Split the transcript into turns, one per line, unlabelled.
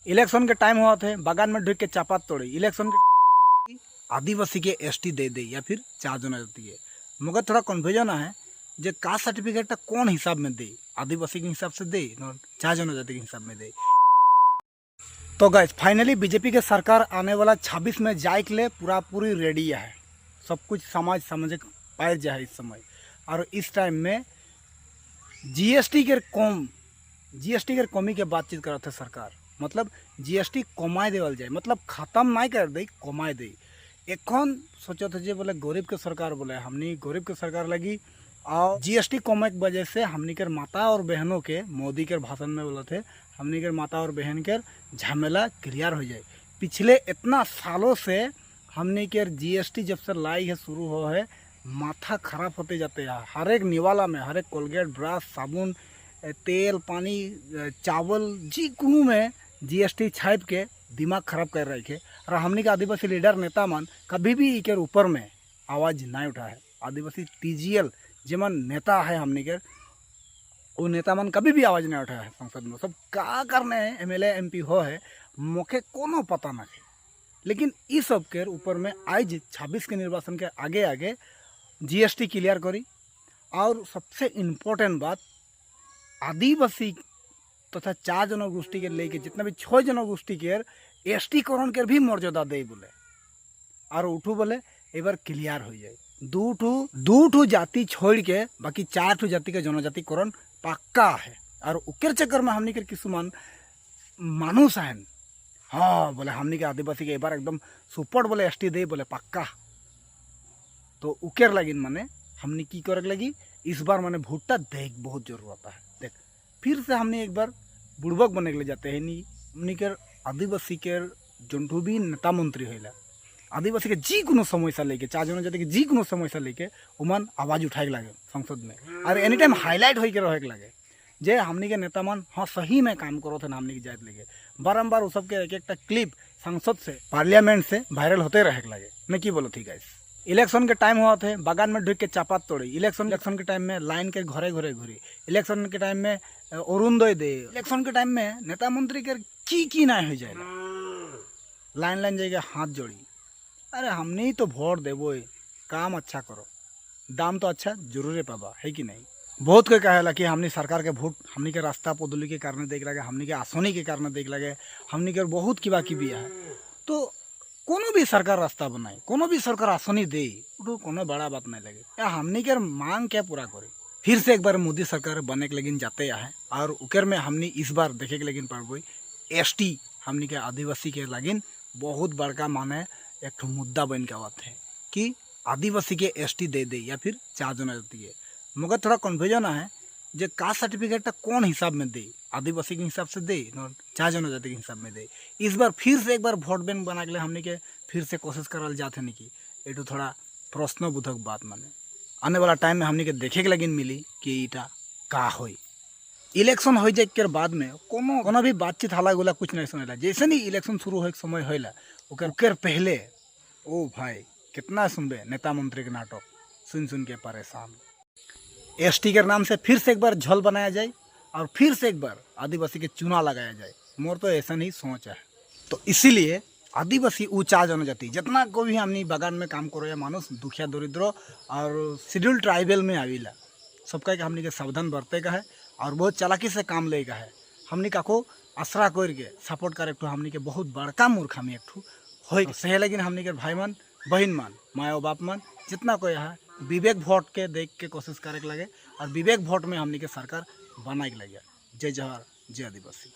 Election के time हुआ थे बागान में ढुक के चापा तोड़े इलेक्शन के आदिवासी के एसटी दे दे या फिर 4 जनजाति के मगर थोड़ा कन्फ्यूजन है जे कास्ट सर्टिफिकेट कौन हिसाब में दे आदिवासी के हिसाब से दे 4 जनजाति के हिसाब में दे। तो गाइस फाइनली बीजेपी के सरकार आने वाला 26 में जाए के लिए पूरी रेडी है। सब कुछ समाज समझ पाए जाए इस समय। और इस टाइम में जीएसटी के कमी के बातचीत करते थे सरकार। मतलब जीएसटी कमाए देवल जाए, मतलब खत्म नहीं कर दे, कमाए दे। एखन सोचो थे जे बोले गरीब के सरकार बोले हमनी गरीब के सरकार लगी और जीएसटी कमाए की वजह से हमनी के माता और बहनों के मोदी के भाषण में बोले थे हमनी के माता और बहन के झमेला क्लियर हो जाए। पिछले इतना सालों से हमनी के जीएसटी जब से लाई है शुरू हो है माथा खराब होते जाते हैं। हर एक निवाला में हर एक कोलगेट ब्रश साबुन तेल पानी चावल जी कुनू में जीएसटी छाप के दिमाग खराब कर रहे थे। और हमनी के आदिवासी लीडर नेता मन कभी भी इके ऊपर में आवाज़ नहीं उठा है। आदिवासी टीजीएल जेमन नेता है हमनी के वो नेता मन कभी भी आवाज़ नहीं उठाया है संसद में। सब क्या करने एमएलए एमपी हो है मुखे कोनो पता ना है। लेकिन इस सब के ऊपर में आज 26 के निर्वाचन के आगे आगे जीएसटी क्लियर करी। और सबसे इम्पोर्टेंट बात आदिवासी तथा 4 जनगोष्ठी के लेके जितना भी 6 जनगोष्ठी के एसटी करण के भी मर्यादा दे बोले और उठू बोले एक बार क्लियर हो जाए। दू ठू जाति छोड़ के बाकी 4 ठू जाति के जनजाति करण पक्का है। और उकेर चक्कर में हमनी के किसुमान मानुस हैं हाँ बोले हमनी के आदिवासी के एक बार एकदम सुपर बोले एसटी दे बोले पक्का। तो उकेर लगिन माने हमनी की करे लगी इस बार माने भुट्टा देख बहुत जरूरत है। देख फिर से हमने एक बार बुड़बक बने के लिए जाते हैं नहीं हमनी के आदिवासी के जंटू भी नेता मंत्री होइला आदिवासी के जी कोनो समस्या लेके 4 जनजाति के जी कोनो समस्या लेके उमन आवाज़ उठाए के लगे संसद में और एनी टाइम हाईलाइट हो के रहे के लगे जे हमनी के नेता मन हाँ सही में काम करो थे हमनी की जात लेके बारम्बार उस सब के एक क्लिप संसद से पार्लियामेंट से वायरल होते रहे के लगे। मैं की बोलो थी गाइस इलेक्शन के टाइम हुआ थे बागान में ढुक के चापा तोड़े इलेक्शन के टाइम में लाइन के घरे घुरी इलेक्शन के टाइम में अरुणोदय दे इलेक्शन के टाइम में नेता मंत्री के की नहीं हो जाएगा लाइन जाएगा हाथ जोड़ी। अरे हमने तो वोट देवो काम अच्छा करो दाम तो अच्छा जरूर पाबा है कि नहीं। बहुत कोई कहेला कि हमनी सरकार के वोट हमनी के रास्ता पदुली के कारण देख लगे हमनी के आसनी के कारण देख लगे हमनी के बहुत किबा की है। तो कोनो भी सरकार रास्ता बनाए कोनो भी सरकार आसनी दे तो कोनो बड़ा बात नहीं लगे या हमनी के मांग क्या पूरा करे। फिर से एक बार मोदी सरकार बने के लेकिन जाते है और उकर में हमनी इस बार देखे के लेकिन पाबो एसटी हमनी के आदिवासी के लगिन बहुत बड़का माने एक मुद्दा बन के आवत है कि आदिवासी के एसटी दे दे या फिर 4 जनजाति के मगर थोड़ा कन्फ्यूजन है जे कास्ट सर्टिफिकेट कौन हिसाब में दे आदिवासी के हिसाब से दे 4 जनजाति के हिसाब में दे। इस बार फिर से एक बार वोट बैंक बना के हमने के फिर से कोशिश करल जाते नहीं कि ये तो थोड़ा प्रश्नबोधक बात माने आने वाला टाइम में हमने के देखे के लगिन मिली कि इटा का होई। इलेक्शन हो जाए के बाद में कोनो भी बातचीत हाला गुला कुछ नहीं सुनेला। जैसे नहीं इलेक्शन शुरू हो समय होला ओकर पहले ओ भाई कितना सुनबे नेता मंत्री के नाटक सुन के परेशान। एसटी के नाम से फिर से एक बार झोल बनाया जाए और फिर से एक बार आदिवासी के चुना लगाया जाए मोर तो ऐसा नहीं सोच है। तो इसीलिए आदिवासी ऊ 4 जनजाति जितना को भी हमनी बागान में काम करो या मानुस दुखिया दरिद्र और शेड्यूल ट्राइबल में आविला सबका के हमनी के सावधान बरते का है और बहुत चालाकी से काम ले का है। हमनी का को आसरा करके सपोर्ट करे तो हमनी के बहुत बड़का मूर्खामी एक हो सही। लेकिन हमनी के भाई मन बहन मन माँ बाप मन जितना कोई है विवेक वोट के देख के कोशिश करे के लगे और विवेक वोट में हमनी के सरकार बनाए के लगे। जय जवाहर जय आदिवासी।